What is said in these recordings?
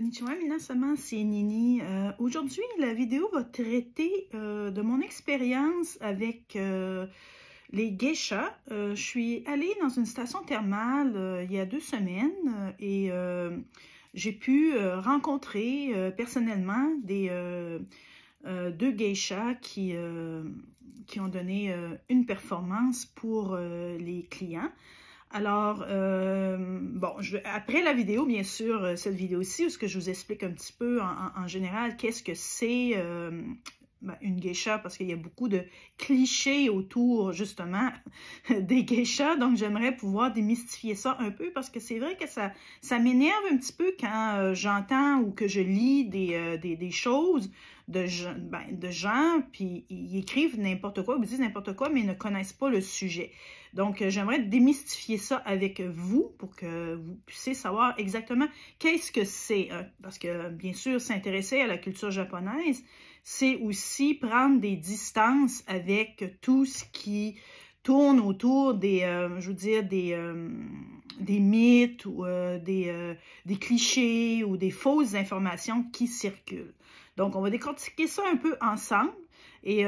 Konnichiwa, minasan, c'est Nini. Aujourd'hui, la vidéo va traiter de mon expérience avec les geishas. Je suis allée dans une station thermale il y a 2 semaines et j'ai pu rencontrer personnellement des 2 geishas qui ont donné une performance pour les clients. Alors, après la vidéo, bien sûr, cette vidéo-ci, où ce que je vous explique un petit peu en général, qu'est-ce que c'est une geisha, parce qu'il y a beaucoup de clichés autour, justement, des geishas, donc j'aimerais pouvoir démystifier ça un peu, parce que c'est vrai que ça m'énerve un petit peu quand j'entends ou que je lis des choses de gens, puis ils écrivent n'importe quoi, ou disent n'importe quoi, mais ils ne connaissent pas le sujet. Donc, j'aimerais démystifier ça avec vous pour que vous puissiez savoir exactement qu'est-ce que c'est. Parce que, bien sûr, s'intéresser à la culture japonaise, c'est aussi prendre des distances avec tout ce qui tourne autour des, je veux dire, des mythes ou des clichés ou des fausses informations qui circulent. Donc, on va décortiquer ça un peu ensemble et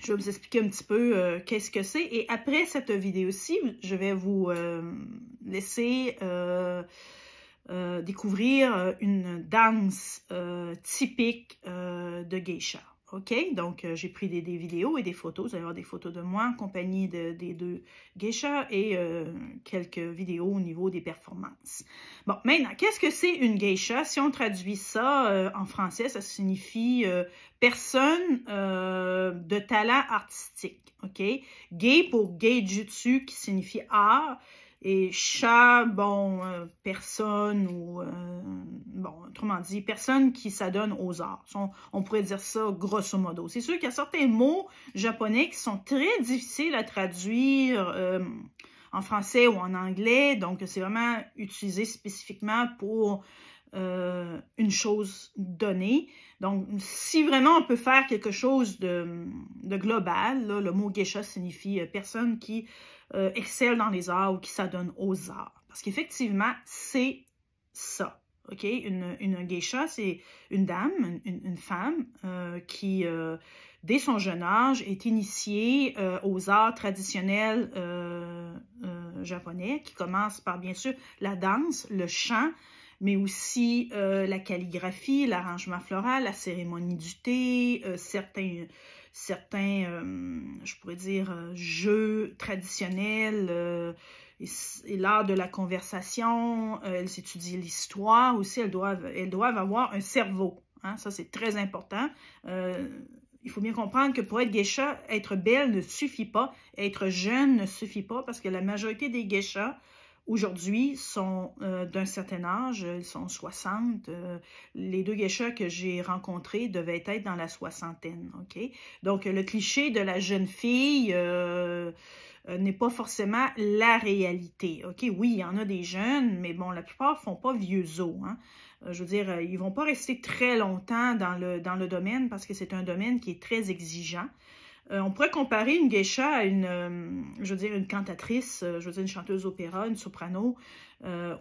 je vais vous expliquer un petit peu qu'est-ce que c'est. Et après cette vidéo-ci, je vais vous laisser découvrir une danse typique de geisha. OK? Donc, j'ai pris des vidéos et des photos. Vous allez avoir des photos de moi en compagnie des 2 geishas et quelques vidéos au niveau des performances. Bon, maintenant, qu'est-ce que c'est une geisha? Si on traduit ça en français, ça signifie personne de talent artistique. OK? Gei pour geijutsu, qui signifie art. Et sha, bon, personne ou, bon, autrement dit, personne qui s'adonne aux arts. On pourrait dire ça grosso modo. C'est sûr qu'il y a certains mots japonais qui sont très difficiles à traduire en français ou en anglais. Donc, c'est vraiment utilisé spécifiquement pour une chose donnée. Donc, si vraiment on peut faire quelque chose de global, là, le mot geisha signifie personne qui excelle dans les arts ou qui s'adonne aux arts. Parce qu'effectivement, c'est ça. OK? Une geisha, c'est une dame, une femme qui, dès son jeune âge, est initiée aux arts traditionnels japonais, qui commencent par, bien sûr, la danse, le chant, mais aussi la calligraphie, l'arrangement floral, la cérémonie du thé, certains je pourrais dire, jeux traditionnels, et l'art de la conversation, elles étudient l'histoire aussi, elles doivent avoir un cerveau, hein, ça c'est très important. Il faut bien comprendre que pour être geisha, être belle ne suffit pas, être jeune ne suffit pas, parce que la majorité des geishas, aujourd'hui, sont d'un certain âge, ils sont 60. Les 2 geishas que j'ai rencontrés devaient être dans la soixantaine. OK? Donc, le cliché de la jeune fille n'est pas forcément la réalité. OK? Oui, il y en a des jeunes, mais bon, la plupart ne font pas vieux os. Hein? Je veux dire, ils ne vont pas rester très longtemps dans le domaine parce que c'est un domaine qui est très exigeant. On pourrait comparer une geisha à je veux dire, une cantatrice, je veux dire, une chanteuse opéra, une soprano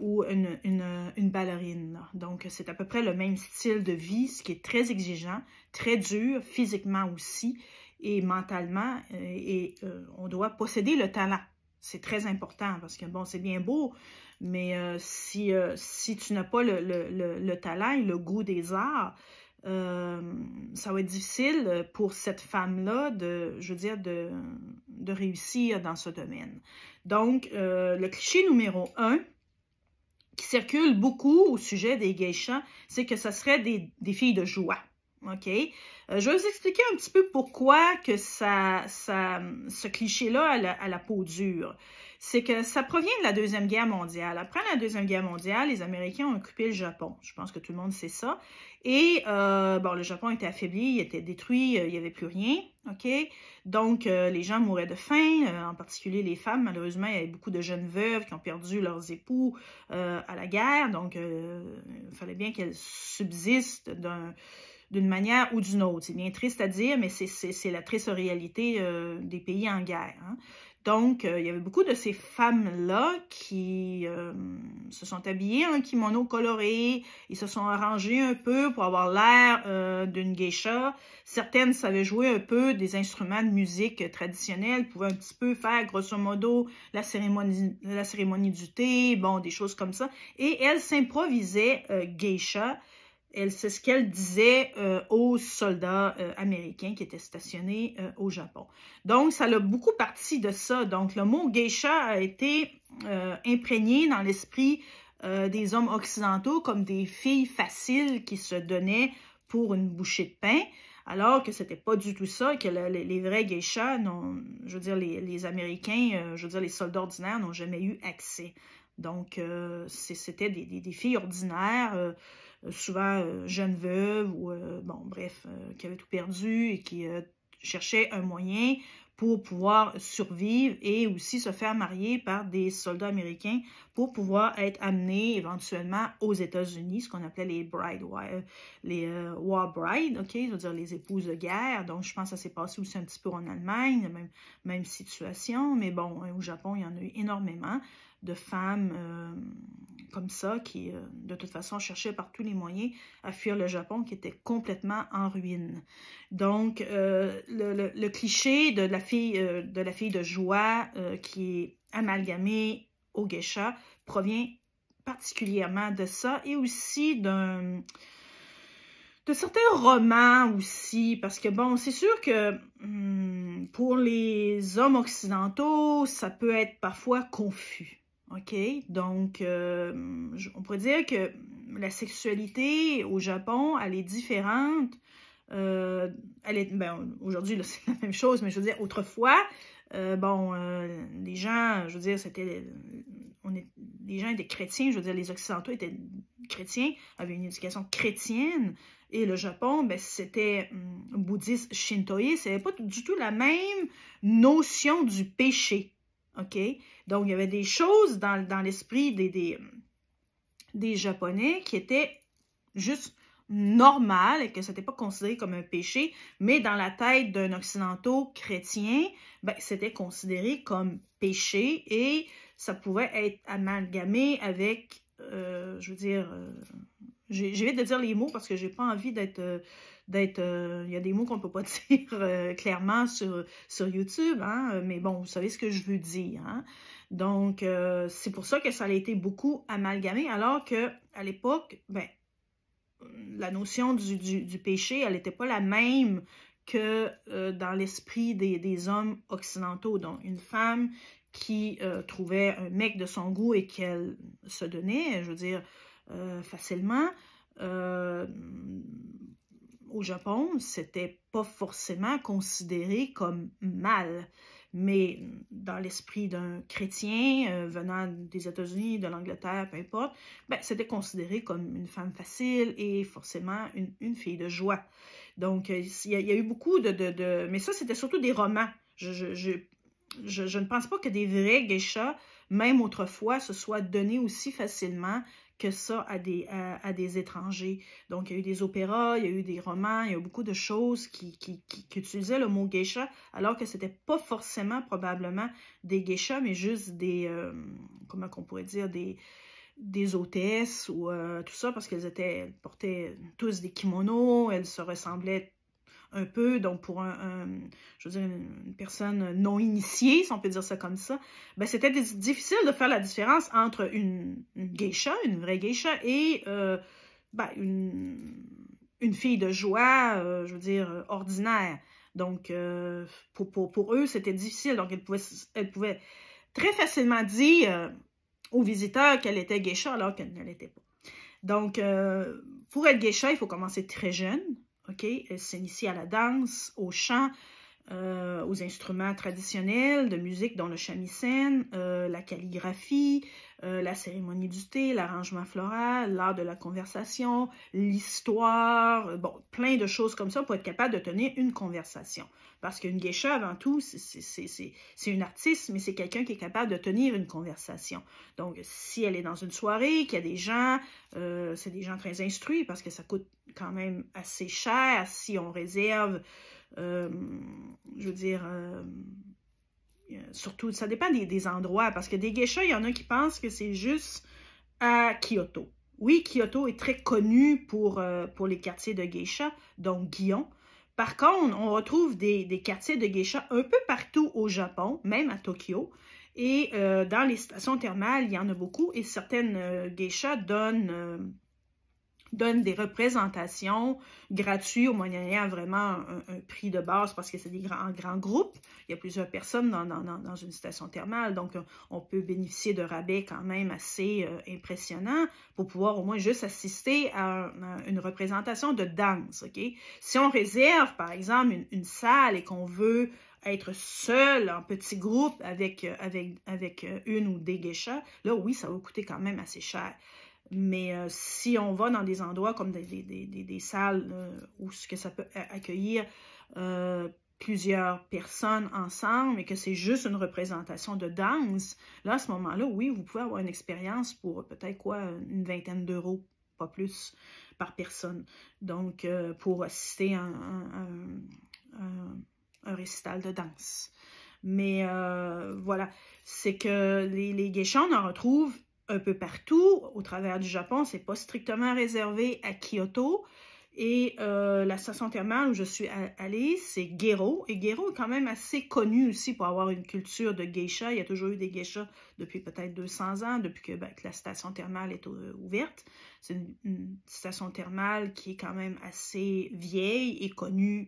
ou une ballerine. Donc, c'est à peu près le même style de vie, ce qui est très exigeant, très dur, physiquement aussi, et mentalement, et on doit posséder le talent. C'est très important, parce que, bon, c'est bien beau, mais si tu n'as pas le talent et le goût des arts, ça va être difficile pour cette femme-là je veux dire, de réussir dans ce domaine. Donc, le cliché numéro 1 qui circule beaucoup au sujet des geishas, c'est que ça serait des filles de joie. OK? Je vais vous expliquer un petit peu pourquoi que ce cliché-là a la peau dure. C'est que ça provient de la Deuxième Guerre mondiale. Après la Deuxième Guerre mondiale, les Américains ont occupé le Japon. Je pense que tout le monde sait ça. Et, bon, le Japon était affaibli, il était détruit, il n'y avait plus rien. OK? Donc, les gens mouraient de faim, en particulier les femmes. Malheureusement, il y avait beaucoup de jeunes veuves qui ont perdu leurs époux à la guerre. Donc, il fallait bien qu'elles subsistent d'une manière ou d'une autre. C'est bien triste à dire, mais c'est la triste réalité des pays en guerre. Hein? Donc, il y avait beaucoup de ces femmes-là qui se sont habillées en kimono coloré, ils se sont arrangées un peu pour avoir l'air d'une geisha. Certaines savaient jouer un peu des instruments de musique traditionnels, pouvaient un petit peu faire, grosso modo, la cérémonie du thé, bon, des choses comme ça. Et elles s'improvisaient geisha. C'est ce qu'elle disait aux soldats américains qui étaient stationnés au Japon. Donc, ça a beaucoup parti de ça. Donc, le mot geisha a été imprégné dans l'esprit des hommes occidentaux comme des filles faciles qui se donnaient pour une bouchée de pain, alors que c'était pas du tout ça, que les vrais geishas, je veux dire, les Américains, je veux dire, les soldats ordinaires n'ont jamais eu accès. Donc, c'était des filles ordinaires, souvent jeunes veuves ou, bon, bref, qui avaient tout perdu et qui cherchaient un moyen pour pouvoir survivre et aussi se faire marier par des soldats américains pour pouvoir être amenés éventuellement aux États-Unis, ce qu'on appelait les war brides, ok, je veux dire les épouses de guerre. Donc, je pense que ça s'est passé aussi un petit peu en Allemagne, même situation, mais bon, au Japon, il y en a eu énormément de femmes comme ça qui, de toute façon, cherchaient par tous les moyens à fuir le Japon qui était complètement en ruine. Donc, le cliché de la fille de joie qui est amalgamée au geisha provient particulièrement de ça et aussi de certains romans aussi, parce que bon, c'est sûr que pour les hommes occidentaux, ça peut être parfois confus. OK? Donc, on pourrait dire que la sexualité au Japon, elle est différente. Aujourd'hui, c'est la même chose, mais je veux dire, autrefois, les gens, je veux dire, les gens étaient chrétiens, je veux dire, les Occidentaux étaient chrétiens, avaient une éducation chrétienne, et le Japon, ben, c'était bouddhiste shintoïste, il n'y avait pas du tout la même notion du péché. OK? Donc, il y avait des choses dans l'esprit des Japonais qui étaient juste normales et que ce n'était pas considéré comme un péché, mais dans la tête d'un occidentaux chrétien, ben, c'était considéré comme péché et ça pouvait être amalgamé avec, je veux dire, j'évite de dire les mots parce que j'ai pas envie d'être... il y a des mots qu'on ne peut pas dire clairement sur YouTube, hein, mais bon, vous savez ce que je veux dire. Hein? Donc, c'est pour ça que ça a été beaucoup amalgamé, alors qu'à l'époque, ben, la notion du péché, elle n'était pas la même que dans l'esprit des hommes occidentaux. Donc, une femme qui trouvait un mec de son goût et qu'elle se donnait, je veux dire, facilement, au Japon, c'était pas forcément considéré comme mal, mais dans l'esprit d'un chrétien venant des États-Unis, de l'Angleterre, peu importe, ben, c'était considéré comme une femme facile et forcément une fille de joie. Donc, il y a eu beaucoup mais ça, c'était surtout des romans. Je ne pense pas que des vrais geishas, même autrefois, se soient donnés aussi facilement que ça à des étrangers. Donc, il y a eu des opéras, il y a eu des romans, il y a eu beaucoup de choses qui utilisaient le mot geisha, alors que c'était pas forcément, probablement, des geishas, mais juste des, comment qu'on pourrait dire, des hôtesses ou tout ça, parce qu'elles portaient tous des kimonos, elles se ressemblaient un peu, donc pour je veux dire, une personne non initiée, si on peut dire ça comme ça, ben c'était difficile de faire la différence entre une geisha, une vraie geisha, et ben, une fille de joie, je veux dire, ordinaire. Donc, pour eux, c'était difficile. Donc, elle pouvait très facilement dire aux visiteurs qu'elle était geisha alors qu'elle ne l'était pas. Donc, pour être geisha, il faut commencer très jeune. OK? Elle s'initie à la danse, au chant, aux instruments traditionnels de musique, dont le shamisen, la calligraphie, la cérémonie du thé, l'arrangement floral, l'art de la conversation, l'histoire, bon, plein de choses comme ça pour être capable de tenir une conversation. Parce qu'une geisha, avant tout, c'est une artiste, mais c'est quelqu'un qui est capable de tenir une conversation. Donc, si elle est dans une soirée, qu'il y a des gens, c'est des gens très instruits parce que ça coûte quand même assez cher si on réserve, je veux dire, surtout, ça dépend des endroits, parce que des geishas, il y en a qui pensent que c'est juste à Kyoto. Oui, Kyoto est très connu pour les quartiers de geisha, donc Gion. Par contre, on retrouve des quartiers de geisha un peu partout au Japon, même à Tokyo. Et dans les stations thermales, il y en a beaucoup. Et certaines geishas donnent des représentations gratuites au moyennant vraiment un prix de base parce que c'est des grands groupes. Il y a plusieurs personnes dans une station thermale, donc on peut bénéficier de rabais quand même assez impressionnants pour pouvoir au moins juste assister à une représentation de danse. Okay? Si on réserve, par exemple, une salle et qu'on veut être seul, en petit groupe, avec une ou des geishas, là, oui, ça va coûter quand même assez cher. Mais si on va dans des endroits comme des salles où ce que ça peut accueillir plusieurs personnes ensemble et que c'est juste une représentation de danse, là, à ce moment-là, oui, vous pouvez avoir une expérience pour peut-être quoi, une vingtaine d'euros, pas plus, par personne. Donc, pour assister à un récital de danse. Mais voilà, c'est que les geishas, on en retrouve un peu partout au travers du Japon. C'est pas strictement réservé à Kyoto. Et la station thermale où je suis allée, c'est Gero. Et Gero est quand même assez connu aussi pour avoir une culture de geisha. Il y a toujours eu des geishas depuis peut-être 200 ans, depuis que la station thermale est ouverte. C'est une station thermale qui est quand même assez vieille et connue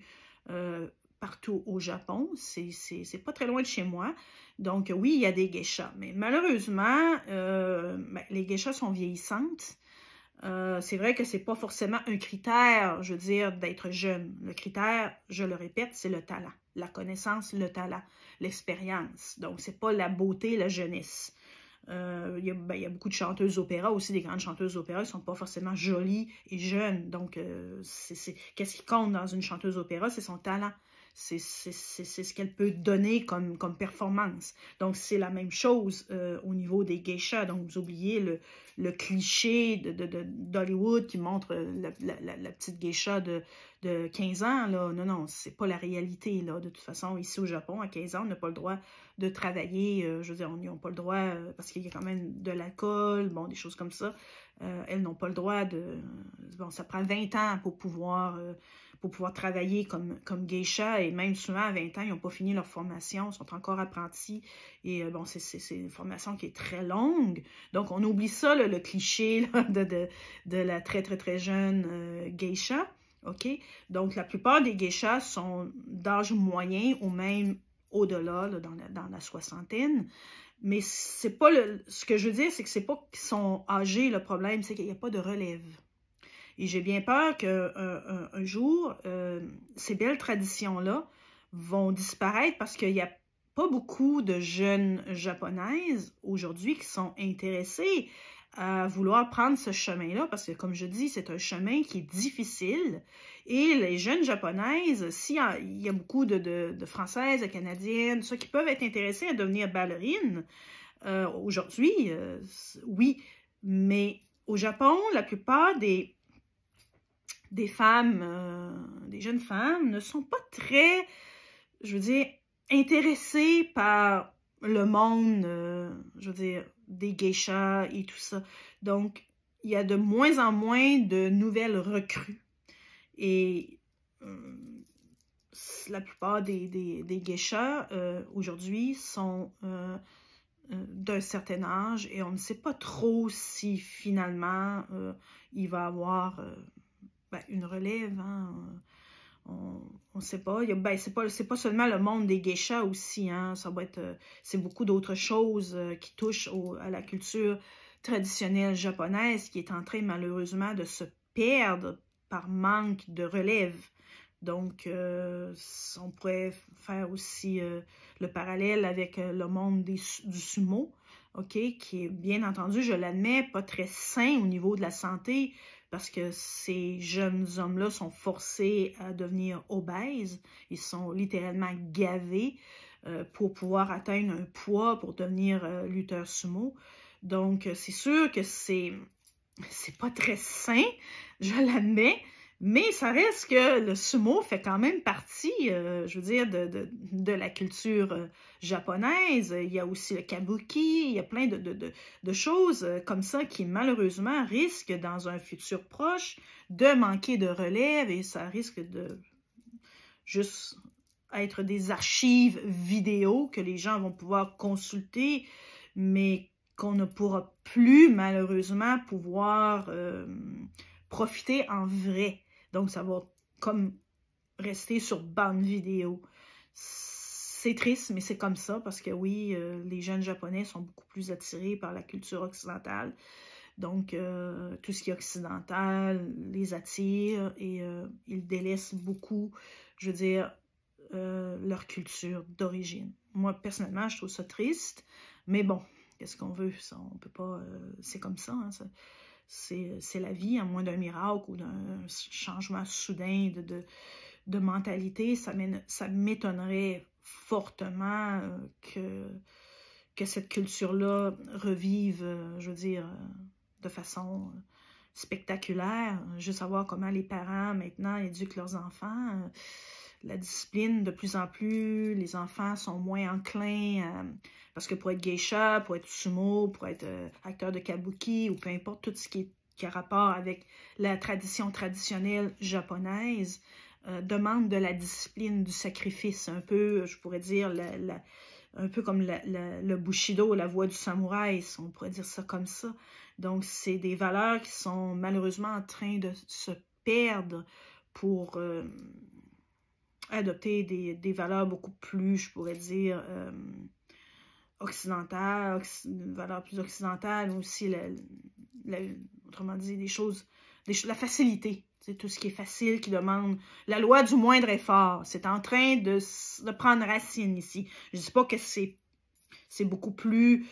partout au Japon. C'est pas très loin de chez moi. Donc, oui, il y a des geishas. Mais malheureusement, les geishas sont vieillissantes. C'est vrai que c'est pas forcément un critère, je veux dire, d'être jeune. Le critère, je le répète, c'est le talent. La connaissance, le talent, l'expérience. Donc, c'est pas la beauté, la jeunesse. Il y a beaucoup de chanteuses d'opéra, aussi des grandes chanteuses d'opéra, qui ne sont pas forcément jolies et jeunes. Donc, qu'est-ce qui compte dans une chanteuse d'opéra? C'est son talent. C'est ce qu'elle peut donner comme performance. Donc, c'est la même chose au niveau des geishas. Donc, vous oubliez le cliché d'Hollywood qui montre la petite geisha de 15 ans. Là. Non, c'est pas la réalité. Là. De toute façon, ici au Japon, à 15 ans, on n'a pas le droit de travailler. Je veux dire, ils n'ont pas le droit, parce qu'il y a quand même de l'alcool, bon, des choses comme ça. Elles n'ont pas le droit de... Bon, ça prend 20 ans pour pouvoir travailler comme geisha, et même souvent à 20 ans, ils n'ont pas fini leur formation, ils sont encore apprentis, et bon, c'est une formation qui est très longue, donc on oublie ça, là, le cliché là, de la très, très, très jeune geisha, ok? Donc, la plupart des geishas sont d'âge moyen ou même au-delà, dans la soixantaine, mais c'est pas ce que je veux dire, c'est que c'est pas qu'ils sont âgés, le problème, c'est qu'il n'y a pas de relève. Et j'ai bien peur qu'un jour, ces belles traditions-là vont disparaître parce qu'il n'y a pas beaucoup de jeunes japonaises aujourd'hui qui sont intéressées à vouloir prendre ce chemin-là parce que, comme je dis, c'est un chemin qui est difficile. Et les jeunes japonaises, s'il y a beaucoup de Françaises, de Canadiennes, ceux qui peuvent être intéressées à devenir ballerines, aujourd'hui, oui. Mais au Japon, la plupart des femmes, des jeunes femmes ne sont pas très, je veux dire, intéressées par le monde, je veux dire, des geishas et tout ça. Donc, il y a de moins en moins de nouvelles recrues. Et la plupart des geishas, aujourd'hui, sont d'un certain âge et on ne sait pas trop si finalement il va y avoir une relève, hein. On ne sait pas. C'est pas seulement le monde des geishas aussi, hein. Ça va être, c'est beaucoup d'autres choses qui touchent à la culture traditionnelle japonaise qui est en train malheureusement de se perdre par manque de relève. Donc, on pourrait faire aussi le parallèle avec le monde du sumo, ok, qui est bien entendu, je l'admets, pas très sain au niveau de la santé, parce que ces jeunes hommes-là sont forcés à devenir obèses. Ils sont littéralement gavés pour pouvoir atteindre un poids pour devenir lutteur sumo. Donc, c'est sûr que c'est pas très sain, je l'admets, Mais ça reste que le sumo fait quand même partie, je veux dire, de la culture japonaise. Il y a aussi le kabuki, il y a plein de choses comme ça qui malheureusement risquent dans un futur proche de manquer de relève et ça risque de juste être des archives vidéo que les gens vont pouvoir consulter, mais qu'on ne pourra plus malheureusement pouvoir profiter en vrai. Donc, ça va comme rester sur bande vidéo. C'est triste, mais c'est comme ça, parce que oui, les jeunes Japonais sont beaucoup plus attirés par la culture occidentale. Donc, tout ce qui est occidental les attire et ils délaissent beaucoup, je veux dire, leur culture d'origine. Moi, personnellement, je trouve ça triste, mais bon, qu'est-ce qu'on veut? Ça, on peut pas... c'est comme ça, hein, c'est la vie, à moins d'un miracle ou d'un changement soudain de mentalité. Ça m'étonnerait fortement que cette culture-là revive, je veux dire, de façon spectaculaire. Juste savoir comment les parents, maintenant, éduquent leurs enfants. La discipline, de plus en plus, les enfants sont moins enclins parce que pour être geisha, pour être sumo, pour être acteur de kabuki ou peu importe, tout ce qui a rapport avec la tradition traditionnelle japonaise demande de la discipline, du sacrifice, un peu, je pourrais dire, un peu comme le bushido, la voie du samouraï, on pourrait dire ça comme ça. Donc, c'est des valeurs qui sont malheureusement en train de se perdre pour adopter des valeurs beaucoup plus, je pourrais dire, occidentales, valeurs plus occidentales, aussi, autrement dit, la facilité. C'est tout ce qui est facile, qui demande la loi du moindre effort. C'est en train de prendre racine ici. Je ne dis pas que c'est beaucoup plus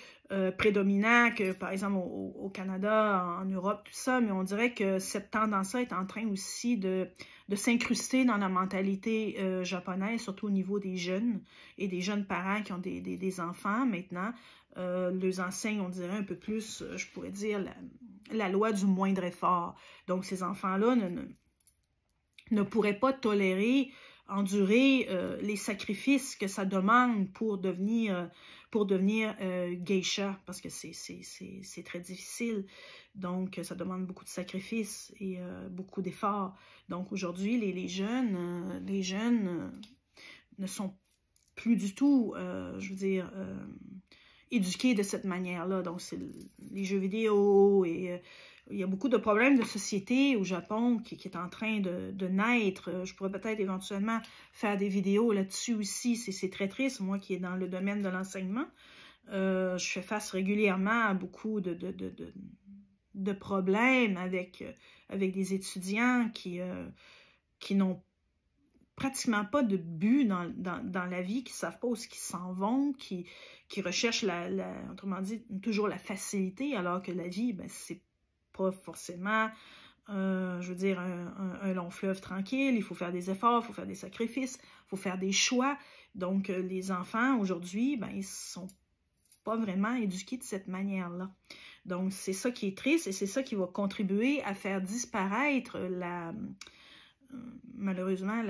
prédominant que, par exemple, au Canada, en Europe, tout ça, mais on dirait que cette tendance-là est en train aussi de s'incruster dans la mentalité japonaise, surtout au niveau des jeunes et des jeunes parents qui ont des enfants maintenant. Leur enseigne, on dirait, un peu plus, je pourrais dire, la loi du moindre effort. Donc, ces enfants-là ne pourraient pas tolérer, endurer les sacrifices que ça demande pour devenir geisha, parce que c'est très difficile. Donc, ça demande beaucoup de sacrifices et beaucoup d'efforts. Donc, aujourd'hui, les jeunes ne sont plus du tout, je veux dire, éduqués de cette manière-là. Donc, c'est les jeux vidéo et il y a beaucoup de problèmes de société au Japon qui est en train de naître. Je pourrais peut-être éventuellement faire des vidéos là-dessus aussi. C'est très triste, moi qui est dans le domaine de l'enseignement. Je fais face régulièrement à beaucoup de problèmes avec des étudiants qui n'ont pratiquement pas de but dans la vie, qui ne savent pas où ils s'en vont, qui recherchent, autrement dit, toujours la facilité, alors que la vie, ben, c'est pas forcément, je veux dire, un long fleuve tranquille. Il faut faire des efforts, il faut faire des sacrifices, il faut faire des choix. Donc, les enfants, aujourd'hui, ben, ils ne sont pas vraiment éduqués de cette manière-là. Donc, c'est ça qui est triste et c'est ça qui va contribuer à faire disparaître malheureusement,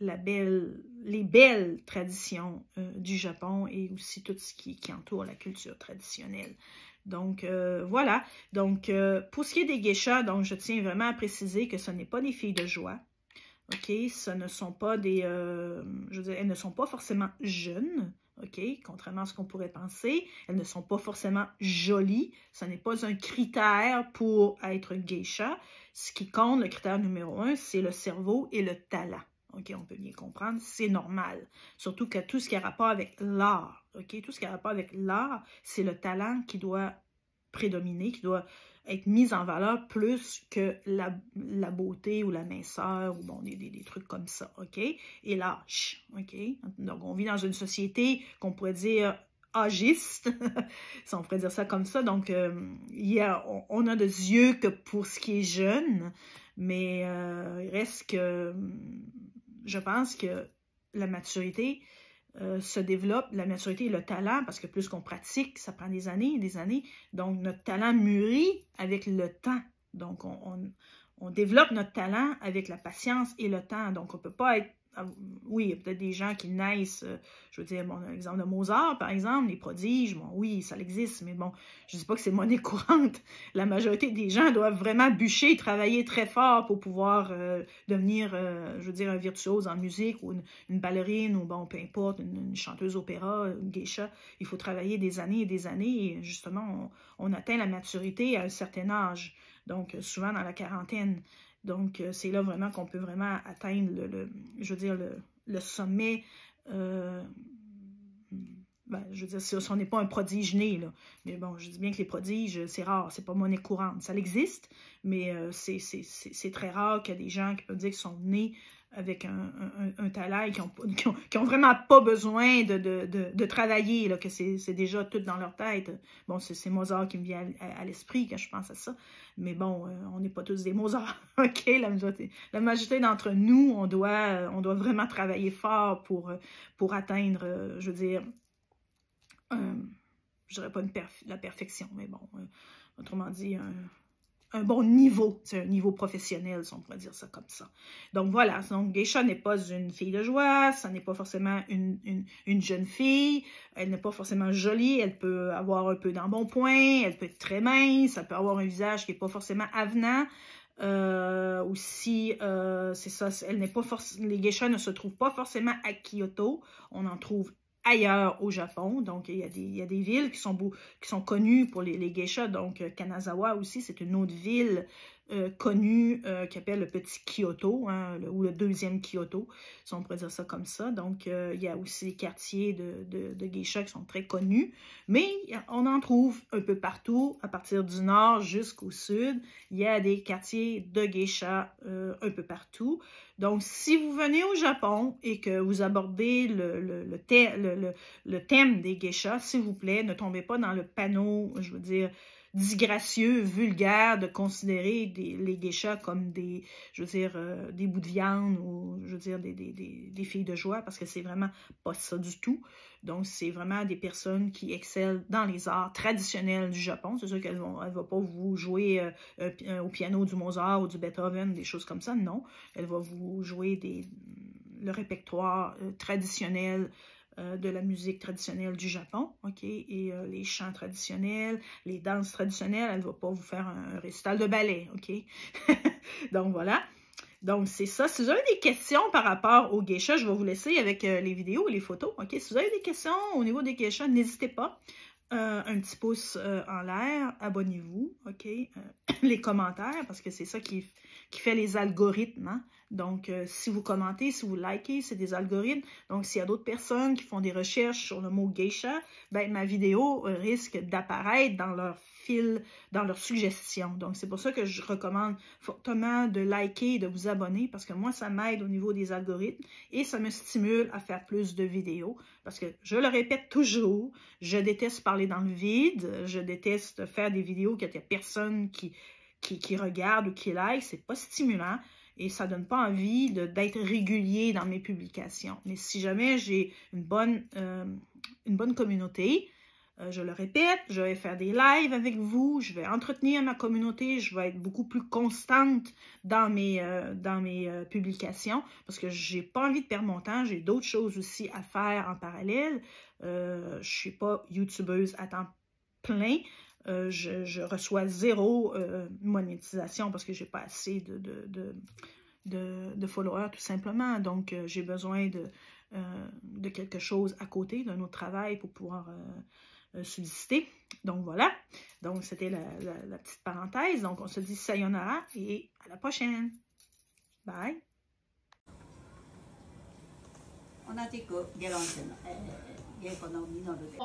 les belles traditions du Japon et aussi tout ce qui entoure la culture traditionnelle. Donc, voilà. Donc, pour ce qui est des geishas, donc, je tiens vraiment à préciser que ce n'est pas des filles de joie. OK? Ce ne sont pas des... je veux dire, elles ne sont pas forcément jeunes. OK? Contrairement à ce qu'on pourrait penser. Elles ne sont pas forcément jolies. Ce n'est pas un critère pour être geisha. Ce qui compte, le critère numéro 1, c'est le cerveau et le talent. OK, on peut bien comprendre, c'est normal. Surtout que tout ce qui a rapport avec l'art, OK, tout ce qui a rapport avec l'art, c'est le talent qui doit prédominer, qui doit être mis en valeur plus que la beauté ou la minceur ou bon, des trucs comme ça, OK? Et l'âge, OK? Donc, on vit dans une société qu'on pourrait dire âgiste, si on pourrait dire ça comme ça. Donc, on a des yeux que pour ce qui est jeune, mais il reste que, je pense que la maturité se développe, la maturité et le talent, parce que plus qu'on pratique, ça prend des années et des années. Donc, notre talent mûrit avec le temps. Donc, on développe notre talent avec la patience et le temps. Donc, on ne peut pas être... Oui, il y a peut-être des gens qui naissent, je veux dire, bon, l'exemple de Mozart, par exemple, les prodiges, bon, oui, ça existe, mais bon, je ne dis pas que c'est monnaie courante. La majorité des gens doivent vraiment bûcher, travailler très fort pour pouvoir devenir, je veux dire, un virtuose en musique ou une ballerine ou, bon, peu importe, une chanteuse opéra, une geisha. Il faut travailler des années et des années et justement, on atteint la maturité à un certain âge, donc souvent dans la quarantaine. Donc, c'est là vraiment qu'on peut vraiment atteindre je veux dire, le sommet. Ben, je veux dire, si on n'est pas un prodige né, là. Mais bon, je dis bien que les prodiges, c'est rare, c'est pas monnaie courante. Ça existe, mais c'est très rare qu'il y a des gens qui peuvent dire qu'ils sont nés avec un talent et qui ont vraiment pas besoin de travailler, là, que c'est déjà tout dans leur tête. Bon, c'est Mozart qui me vient à l'esprit quand je pense à ça. Mais bon, on n'est pas tous des Mozart, OK? La majorité d'entre nous, on doit vraiment travailler fort pour atteindre, je veux dire, je dirais pas la perfection, mais bon, autrement dit, un bon niveau, c'est un niveau professionnel, si on pourrait dire ça comme ça. Donc voilà, donc geisha n'est pas une fille de joie, ça n'est pas forcément une jeune fille, elle n'est pas forcément jolie, elle peut avoir un peu d'embonpoint, elle peut être très mince, elle peut avoir un visage qui n'est pas forcément avenant. Aussi, c'est ça, les geishas ne se trouvent pas forcément à Kyoto, on en trouve ailleurs au Japon. Donc, il y a des villes qui sont connues pour les geishas. Donc, Kanazawa aussi, c'est une autre ville connue qui s'appelle le petit Kyoto, hein, ou le deuxième Kyoto, si on pourrait dire ça comme ça. Donc, il y a aussi des quartiers de geishas qui sont très connus. Mais on en trouve un peu partout, à partir du nord jusqu'au sud. Il y a des quartiers de geishas un peu partout. Donc, si vous venez au Japon et que vous abordez le thème des geishas, s'il vous plaît, ne tombez pas dans le panneau, je veux dire, disgracieux, vulgaire de considérer les geishas comme des, je veux dire, des bouts de viande ou, je veux dire, des filles de joie, parce que c'est vraiment pas ça du tout. Donc, c'est vraiment des personnes qui excellent dans les arts traditionnels du Japon. C'est sûr qu'elle ne va pas vous jouer au piano du Mozart ou du Beethoven, des choses comme ça, non. Elle va vous jouer le répertoire traditionnel de la musique traditionnelle du Japon, OK? Et les chants traditionnels, les danses traditionnelles, elle ne va pas vous faire un récital de ballet, OK? Donc, voilà. Donc, c'est ça. Si vous avez des questions par rapport aux geishas, je vais vous laisser avec les vidéos et les photos, OK? Si vous avez des questions au niveau des geishas, n'hésitez pas. Un petit pouce en l'air, abonnez-vous, OK? Les commentaires, parce que c'est ça qui fait les algorithmes, hein? Donc, si vous commentez, si vous likez, c'est des algorithmes. Donc, s'il y a d'autres personnes qui font des recherches sur le mot geisha, ben, ma vidéo risque d'apparaître dans leur fil, dans leurs suggestions. Donc, c'est pour ça que je recommande fortement de liker et de vous abonner, parce que moi, ça m'aide au niveau des algorithmes et ça me stimule à faire plus de vidéos. Parce que, je le répète toujours, je déteste parler dans le vide, je déteste faire des vidéos qu'il n'y a personne qui regarde ou qui like, c'est pas stimulant. Et ça ne donne pas envie d'être régulier dans mes publications. Mais si jamais j'ai une bonne communauté, je le répète, je vais faire des lives avec vous, je vais entretenir ma communauté, je vais être beaucoup plus constante dans mes publications parce que je n'ai pas envie de perdre mon temps, j'ai d'autres choses aussi à faire en parallèle. Je ne suis pas youtubeuse à temps plein. Je reçois zéro monétisation parce que j'ai pas assez de followers tout simplement. Donc, j'ai besoin de quelque chose à côté, d'un autre travail pour pouvoir solliciter. Donc, voilà. Donc, c'était la petite parenthèse. Donc, on se dit sayonara et à la prochaine. Bye. 同じくゲロンチェの、芸妓のミノルで。